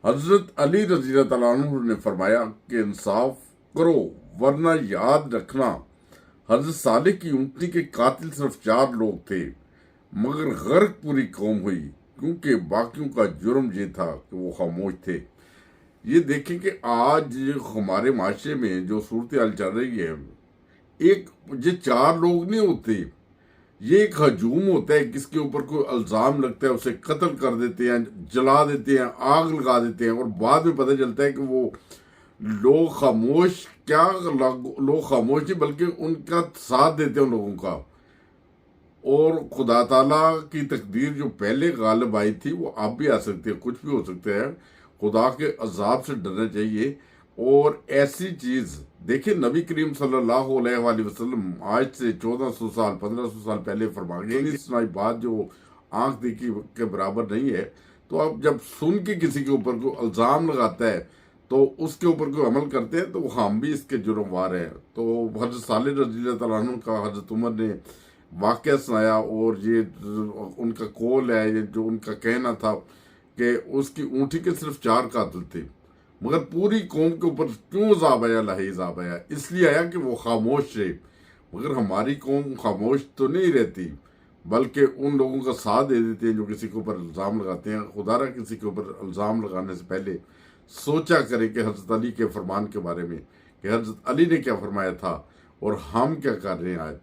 حضرت علی رضی اللہ تعالیٰ عنہ نے فرمایا کہ انصاف کرو ورنہ یاد رکھنا حضرت صالح کی اونٹنی کے قاتل صرف 4 لوگ تھے مگر غرق پوری قوم ہوئی، کیونکہ باقیوں کا جرم یہ تھا کہ وہ خاموش تھے۔ یہ دیکھیں کہ آج ہمارے معاشرے میں جو صورتحال چل رہی ہے، یہ 4 لوگ نہیں ہوتے، یہ ایک ہجوم ہوتا ہے، کس کے اوپر کوئی الزام لگتا ہے اسے قتل کر دیتے ہیں، جلا دیتے ہیں، آگ لگا دیتے ہیں، اور بعد میں پتہ چلتا ہے کہ وہ لوگ خاموش نہیں بلکہ ان کا ساتھ دیتے ہیں ان لوگوں کا۔ اور خدا تعالیٰ کی تقدیر جو پہلے غالب آئی تھی وہ اب بھی آ سکتی ہے، کچھ بھی ہو سکتا ہے۔ خدا کے عذاب سے ڈرنا چاہیے۔ اور ایسی چیز دیکھیں، نبی کریم صلی اللہ علیہ وآلہ وسلم آج سے 1400 سال 1500 سال پہلے فرما گئے، اس بات جو آنکھ دیکھی کے برابر نہیں ہے۔ تو اب جب سن کے کسی کے اوپر کوئی الزام لگاتا ہے تو اس کے اوپر کوئی عمل کرتے ہیں تو ہم بھی اس کے جرم وار ہیں۔ تو حضرت صالح رضی اللہ تعالیٰ عنہ کا حضرت عمر نے واقعہ سنایا، اور یہ ان کا قول ہے، یہ جو ان کا کہنا تھا کہ اس کی اونٹی کے صرف 4 قاتل تھے، مگر پوری قوم کے اوپر کیوں عذاب آیا؟ لاہی عذاب آیا اس لیے آیا کہ وہ خاموش رہے۔ مگر ہماری قوم خاموش تو نہیں رہتی، بلکہ ان لوگوں کا ساتھ دے دیتے ہیں جو کسی کے اوپر الزام لگاتے ہیں۔ خدا را کسی کے اوپر الزام لگانے سے پہلے سوچا کرے کہ حضرت علی کے فرمان کے بارے میں، کہ حضرت علی نے کیا فرمایا تھا اور ہم کیا کر رہے ہیں آج۔